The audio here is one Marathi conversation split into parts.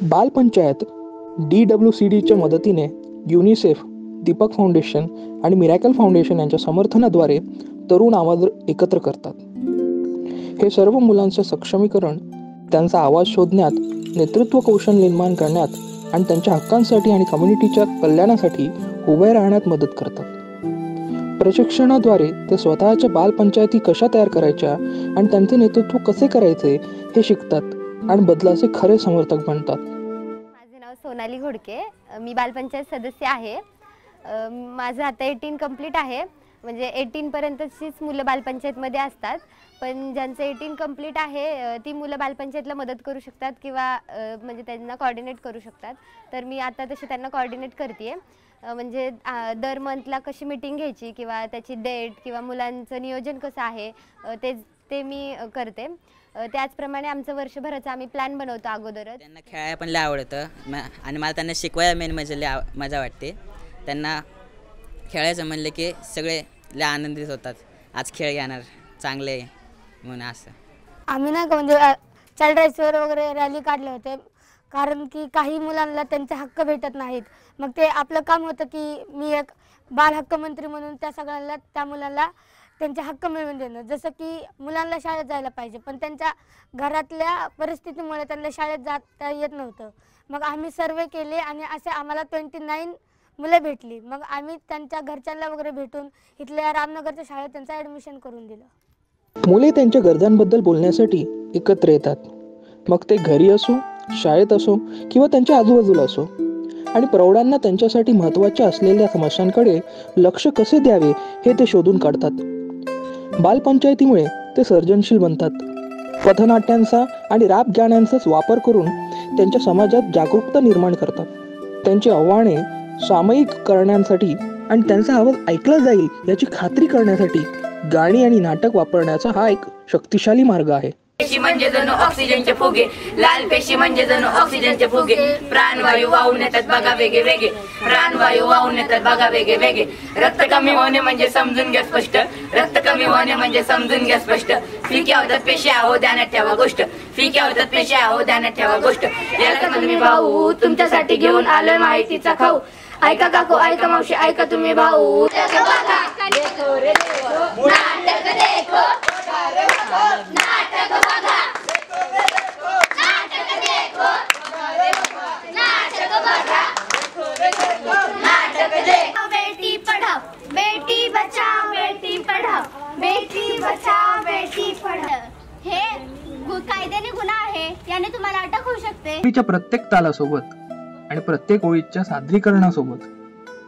बालपंचायत DWCDच्या मदतीने युनिसेफ, दीपक फाउंडेशन आणि मिरॅकल फाउंडेशन यांच्या समर्थनाद्वारे तरुण आवाज एकत्र करतात. हे सर्व मुलांचे सक्षमीकरण, त्यांचा आवाज शोधण्यात, नेतृत्व कौशल्य निर्माण करण्यात आणि त्यांच्या हक्कांसाठी आणि कम्युनिटीच्या कल्याणासाठी उभे राहण्यात मदत करतात. प्रशिक्षणाद्वारे ते स्वतःच्या बालपंचायती कशा तयार करायच्या आणि त्यांचे नेतृत्व कसे करायचे हे शिकतात आणि बदलाचे खरे समर्थक बनतात. माझे नाव सोनाली घोडके, मी बालपंचायत सदस्य आहे. माझं आता 18 कंप्लीट आहे. म्हणजे 18 पर्यंतचीच मुलं बालपंचायतमध्ये असतात, पण ज्यांचं 18 कंप्लीट आहे ती मुलं बालपंचायतला मदत करू शकतात किंवा म्हणजे त्यांना कोऑर्डिनेट करू शकतात. तर मी आता तशी त्यांना कोऑर्डिनेट करते. म्हणजे दर मंथला कशी मीटिंग घ्यायची किंवा त्याची डेट किंवा मुलांचं नियोजन कसं आहे ते मी करते. त्याचप्रमाणे आमचं वर्षभराचं आम्ही प्लॅन बनवतो अगोदरच. त्यांना खेळायला पण लय आवडतं आणि मला त्यांना शिकवायला मेन म्हणजे लय मजा वाटते. त्यांना खेळायचं म्हणलं की सगळे लय आनंदित होतात. आज खेळ घेणार चांगले म्हणून असं. आम्ही ना म्हणजे चाइल्ड राईट्सवर वगैरे रॅली काढले होते, कारण की काही मुलांना त्यांचे हक्क भेटत नाहीत. मग ते आपलं काम होतं की मी एक बाल हक्क मंत्री म्हणून त्या मुलांना त्यांचे हक्क मिळवून देणं. जसं की मुलांना शाळेत जायला पाहिजे, पण त्यांच्या घरातल्या परिस्थितीमुळे त्यांना शाळेत जाता येत नव्हतं. मग आम्ही सर्वे केले आणि असे आम्हाला 29 मुलं भेटली. मग आम्ही त्यांच्या घरच्यांना वगैरे भेटून इथल्या रामनगरच्या शाळेत त्यांचं ॲडमिशन करून दिलं. मुले त्यांच्या गरजांबद्दल बोलण्यासाठी एकत्र येतात. मग ते घरी असो, शाळेत असो किंवा त्यांच्या आजूबाजूला असो, आणि प्रौढांना त्यांच्यासाठी महत्त्वाच्या असलेल्या समस्यांकडे लक्ष कसे द्यावे हे ते शोधून काढतात. बालपंचायतीमुळे ते सर्जनशील बनतात. पथनाट्यांचा आणि रॅप गाण्यांचाच वापर करून त्यांच्या समाजात जागरूकता निर्माण करतात. त्यांची आव्हाने सामायिक करण्यासाठी आणि त्यांचा आवाज ऐकला जाईल याची खात्री करण्यासाठी गाणी आणि नाटक वापरण्याचा हा एक शक्तिशाली मार्ग आहे. पेशी म्हणजे जणू ऑक्सिजनचे फुगे, लाल पेशी म्हणजे जणू ऑक्सिजनचे फुगे. प्राणवायू वाहून येतात बघा वेगे वेगे, प्राणवायू वाहून येतात बघा वेगे वेगे. रक्त कमी होणे म्हणजे समजून घ्या स्पष्ट, रक्त कमी होणे म्हणजे समजून घ्या स्पष्ट. फिक्या होतात पेशी आहो ध्यानात ठेवा गोष्ट, फिक्या होतात पेशी आहो ध्यानात ठेवा गोष्ट. याला तुम्ही भाऊ तुमच्यासाठी घेऊन आलोय माहितीचा खाऊ. ऐका काकू, ऐका मावशी, ऐका तुम्ही भाऊ. बेटी पढ़ाओ बेटी बचाओ बेटी पढ़ाओ बेटी बचाओ बेटी पढ़ाओ. हे कायद्याने गुन्हा आहे, याने तुम्हाला अटक होऊ शकते. प्रत्येक तालासोबत आणि प्रत्येक ओळीच्या सादरीकरणासोबत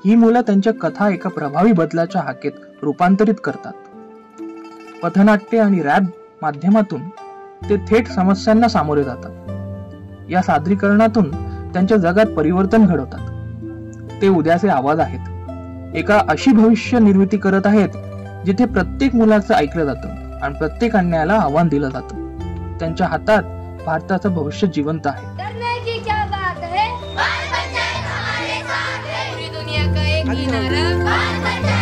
ही मुलं त्यांच्या कथा एका प्रभावी बदलाच्या हाकेत रूपांतरित करतात. पथनाट्य आणि रॅप माध्यमातून ते थेट समस्यांना सामोरे जातात. या सादरीकरणातून त्यांच्या जगात परिवर्तन घडवतात. ते उद्याचे आवाज आहेत. एका अशी भविष्य निर्मिती करत आहेत जिथे प्रत्येक मुलाचं ऐकलं जातं आणि प्रत्येक अन्यायाला आव्हान दिलं जातं. त्यांच्या हातात भारताचं भविष्य जिवंत आहे. बाल पंचायत हमारे साथ है, पूरी दुनिया का एक किनारा.